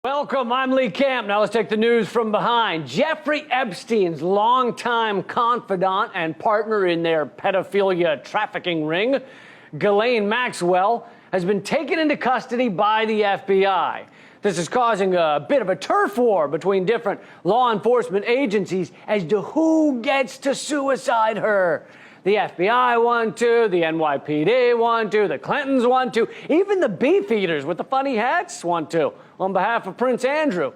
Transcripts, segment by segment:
Welcome, I'm Lee Camp. Now let's take the news from behind. Jeffrey Epstein's longtime confidant and partner in their pedophilia trafficking ring, Ghislaine Maxwell, has been taken into custody by the FBI. This is causing a bit of a turf war between different law enforcement agencies as to who gets to suicide her. The FBI want to, the NYPD want to, the Clintons want to, even the beefeaters with the funny hats want to, on behalf of Prince Andrew.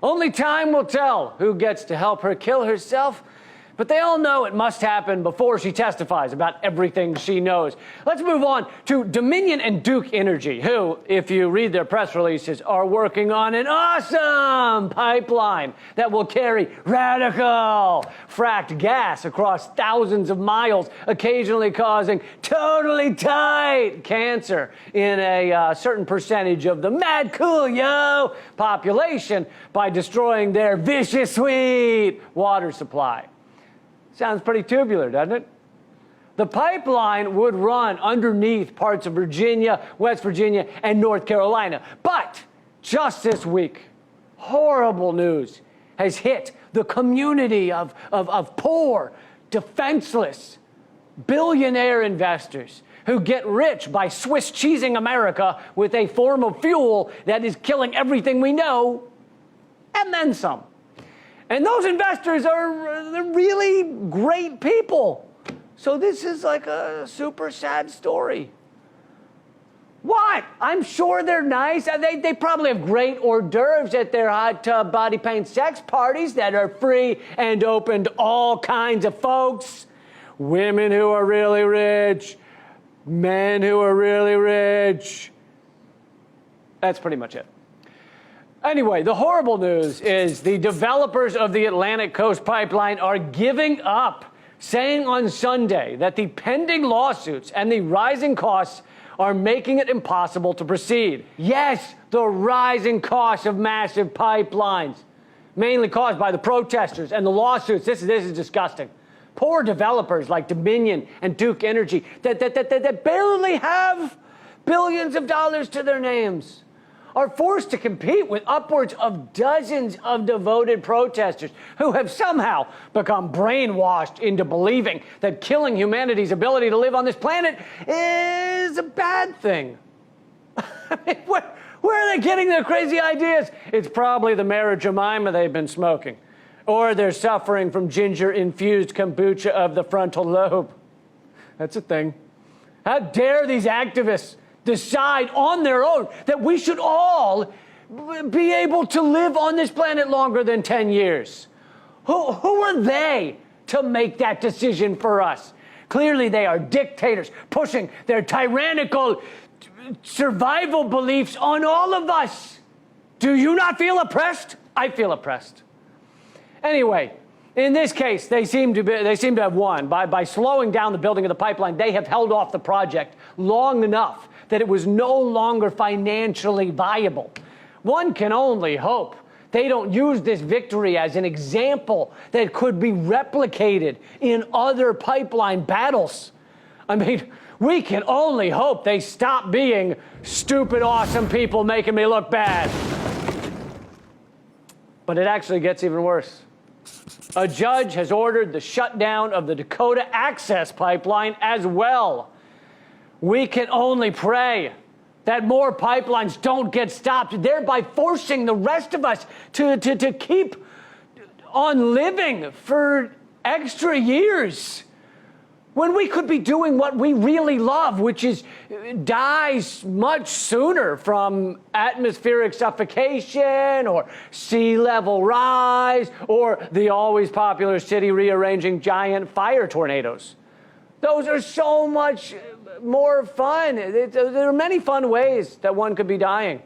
Only time will tell who gets to help her kill herself, but they all know it must happen before she testifies about everything she knows. Let's move on to Dominion and Duke Energy, who, if you read their press releases, are working on an awesome pipeline that will carry radical fracked gas across thousands of miles, occasionally causing totally tight cancer in a certain percentage of the mad cool yo population by destroying their vicious sweet water supply. Sounds pretty tubular, doesn't it? The pipeline would run underneath parts of Virginia, West Virginia, and North Carolina. But just this week, horrible news has hit the community of poor, defenseless, billionaire investors who get rich by Swiss cheesing America with a form of fuel that is killing everything we know, and then some. And those investors are they're really great people. So this is like a super sad story. What? I'm sure they're nice. They probably have great hors d'oeuvres at their hot tub body paint sex parties that are free and open to all kinds of folks. Women who are really rich, men who are really rich. That's pretty much it. Anyway, the horrible news is the developers of the Atlantic Coast Pipeline are giving up, saying on Sunday that the pending lawsuits and the rising costs are making it impossible to proceed. Yes, the rising costs of massive pipelines, mainly caused by the protesters and the lawsuits. This is disgusting. Poor developers like Dominion and Duke Energy that barely have billions of dollars to their names are forced to compete with upwards of dozens of devoted protesters who have somehow become brainwashed into believing that killing humanity's ability to live on this planet is a bad thing. I mean, where are they getting their crazy ideas? It's probably the Mara Jemima they've been smoking. Or they're suffering from ginger-infused kombucha of the frontal lobe. That's a thing. How dare these activists decide on their own that we should all be able to live on this planet longer than 10 years. Who are they to make that decision for us? Clearly they are dictators pushing their tyrannical survival beliefs on all of us. Do you not feel oppressed? I feel oppressed. Anyway, in this case, they seem to have won. By slowing down the building of the pipeline, they have held off the project long enough that it was no longer financially viable. One can only hope they don't use this victory as an example that could be replicated in other pipeline battles. I mean, we can only hope they stop being stupid, awesome people making me look bad. But it actually gets even worse. A judge has ordered the shutdown of the Dakota Access Pipeline as well. We can only pray that more pipelines don't get stopped, thereby forcing the rest of us to keep on living for extra years when we could be doing what we really love, which is die much sooner from atmospheric suffocation or sea level rise or the always popular city rearranging giant fire tornadoes. Those are so much more fun. There are many fun ways that one could be dying.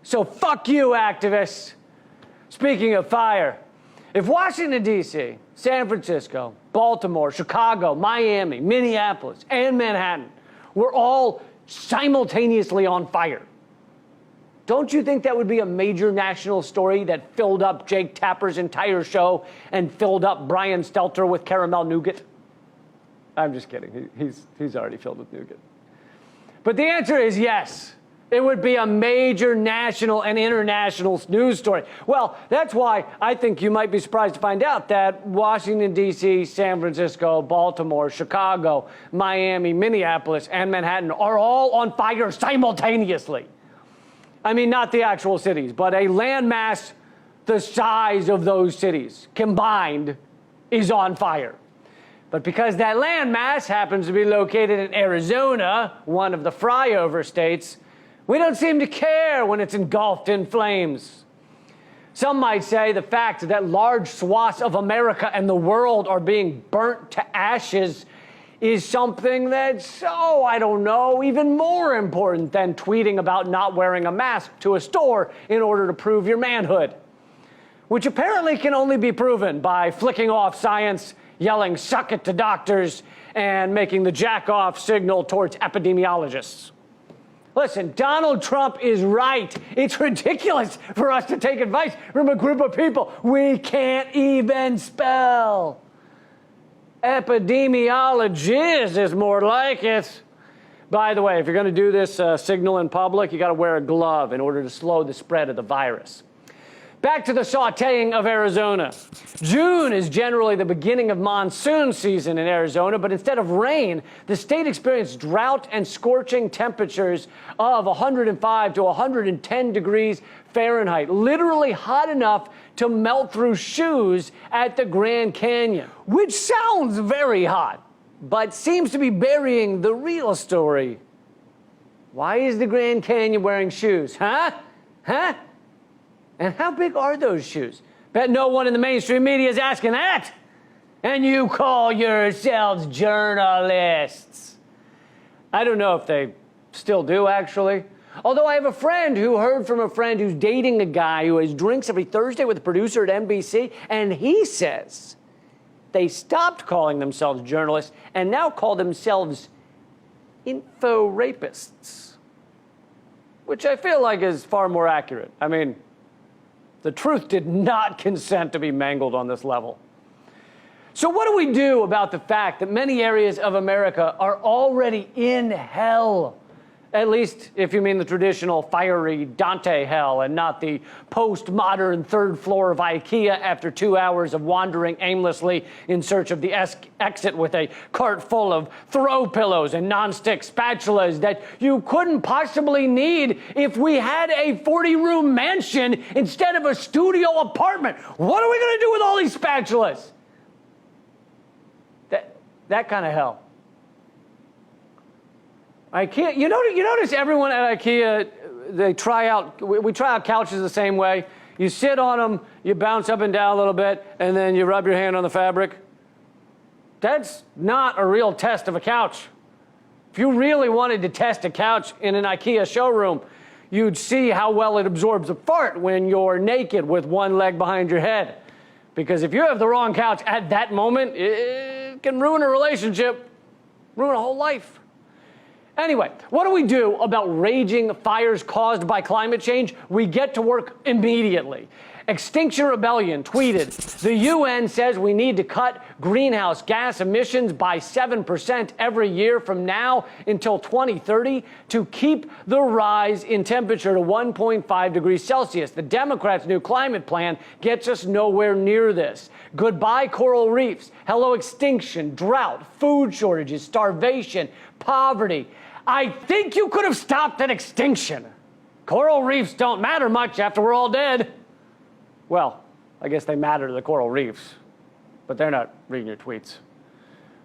So fuck you, activists. Speaking of fire, if Washington, D.C., San Francisco, Baltimore, Chicago, Miami, Minneapolis, and Manhattan were all simultaneously on fire, don't you think that would be a major national story that filled up Jake Tapper's entire show and filled up Brian Stelter with caramel nougat? I'm just kidding. He's already filled with nougat. But the answer is yes. It would be a major national and international news story. Well, that's why I think you might be surprised to find out that Washington, D.C., San Francisco, Baltimore, Chicago, Miami, Minneapolis, and Manhattan are all on fire simultaneously. I mean, not the actual cities, but a landmass the size of those cities combined is on fire. But because that landmass happens to be located in Arizona, one of the flyover states, we don't seem to care when it's engulfed in flames. Some might say the fact that large swaths of America and the world are being burnt to ashes is something that's, I don't know, even more important than tweeting about not wearing a mask to a store in order to prove your manhood, which apparently can only be proven by flicking off science, yelling "suck it" to doctors, and making the jack-off signal towards epidemiologists. Listen, Donald Trump is right. It's ridiculous for us to take advice from a group of people we can't even spell. Epidemiologist is more like it. By the way, if you're going to do this signal in public, you got to wear a glove in order to slow the spread of the virus. Back to the sautéing of Arizona. June is generally the beginning of monsoon season in Arizona, but instead of rain, the state experienced drought and scorching temperatures of 105 to 110 degrees Fahrenheit, literally hot enough to melt through shoes at the Grand Canyon, which sounds very hot, but seems to be burying the real story. Why is the Grand Canyon wearing shoes? Huh? And how big are those shoes? Bet no one in the mainstream media is asking that. And you call yourselves journalists. I don't know if they still do, actually. Although I have a friend who heard from a friend who's dating a guy who has drinks every Thursday with a producer at NBC, and he says they stopped calling themselves journalists and now call themselves info-rapists, which I feel like is far more accurate. I mean, the truth did not consent to be mangled on this level. So what do we do about the fact that many areas of America are already in hell? At least if you mean the traditional fiery Dante hell and not the postmodern third floor of IKEA after 2 hours of wandering aimlessly in search of the exit with a cart full of throw pillows and nonstick spatulas that you couldn't possibly need if we had a 40-room mansion instead of a studio apartment. What are we going to do with all these spatulas? That kind of hell. IKEA, you notice everyone at IKEA, we try out couches the same way. You sit on them, you bounce up and down a little bit, and then you rub your hand on the fabric. That's not a real test of a couch. If you really wanted to test a couch in an IKEA showroom, you'd see how well it absorbs a fart when you're naked with one leg behind your head. Because if you have the wrong couch at that moment, it can ruin a relationship, ruin a whole life. Anyway, what do we do about raging fires caused by climate change? We get to work immediately. Extinction Rebellion tweeted, the UN says we need to cut greenhouse gas emissions by 7% every year from now until 2030 to keep the rise in temperature to 1.5 degrees Celsius. The Democrats' new climate plan gets us nowhere near this. Goodbye coral reefs, hello extinction, drought, food shortages, starvation, poverty. I think you could have stopped an extinction. Coral reefs don't matter much after we're all dead. Well, I guess they matter to the coral reefs, but they're not reading your tweets.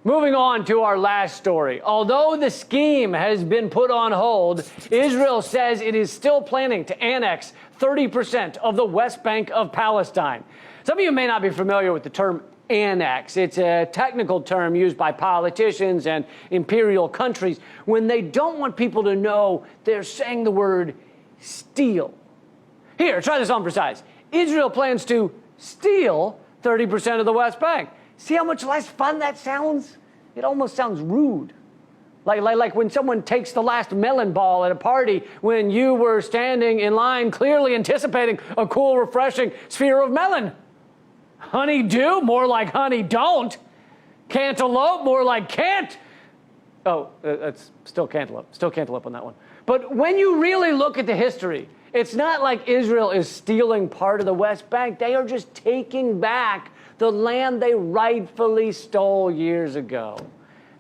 Moving on to our last story. Although the scheme has been put on hold, Israel says it is still planning to annex 30% of the West Bank of Palestine. Some of you may not be familiar with the term annex. It's a technical term used by politicians and imperial countries when they don't want people to know they're saying the word steal. Here, try this on for size. Israel plans to steal 30% of the West Bank. See how much less fun that sounds? It almost sounds rude. Like when someone takes the last melon ball at a party when you were standing in line clearly anticipating a cool, refreshing sphere of melon. Honey-do, more like honey don't. Cantaloupe, more like can't. Oh, it's still cantaloupe. Still cantaloupe on that one. But when you really look at the history, it's not like Israel is stealing part of the West Bank. They are just taking back the land they rightfully stole years ago.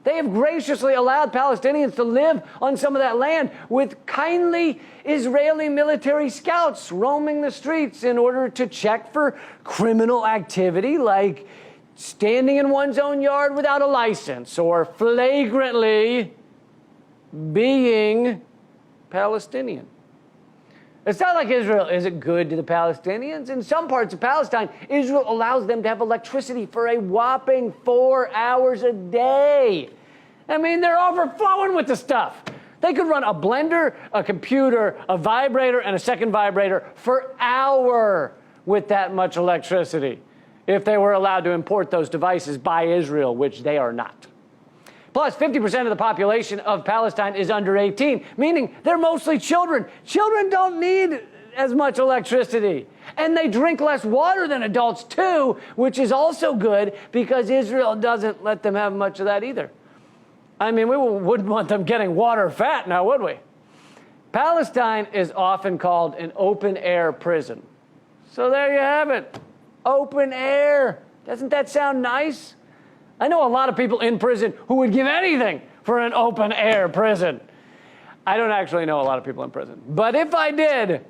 They have graciously allowed Palestinians to live on some of that land with kindly Israeli military scouts roaming the streets in order to check for criminal activity like standing in one's own yard without a license or flagrantly being Palestinian. It's not like Israel isn't good to the Palestinians. In some parts of Palestine, Israel allows them to have electricity for a whopping 4 hours a day. I mean, they're overflowing with the stuff. They could run a blender, a computer, a vibrator, and a second vibrator for an hour with that much electricity if they were allowed to import those devices by Israel, which they are not. Plus, 50% of the population of Palestine is under 18, meaning they're mostly children. Children don't need as much electricity. And they drink less water than adults, too, which is also good because Israel doesn't let them have much of that either. I mean, we wouldn't want them getting water fat now, would we? Palestine is often called an open-air prison. So there you have it. Open air. Doesn't that sound nice? I know a lot of people in prison who would give anything for an open-air prison. I don't actually know a lot of people in prison. But if I did,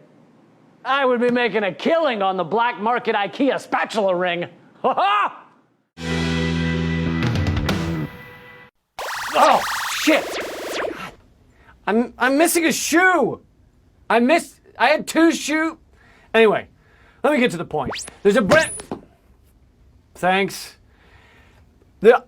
I would be making a killing on the black market IKEA spatula ring. Ha-ha! Oh, shit. I'm missing a shoe. I had 2 shoes. Anyway, let me get to the point. There's a Thanks.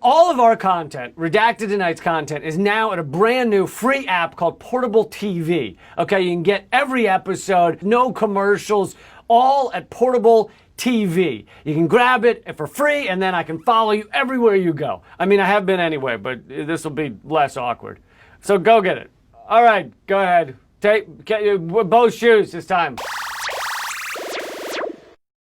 All of our content, Redacted Tonight's content, is now at a brand new free app called Portable TV. Okay, you can get every episode, no commercials, all at Portable TV. You can grab it for free, and then I can follow you everywhere you go. I mean, I have been anyway, but this will be less awkward. So go get it. All right, go ahead. Take both shoes this time.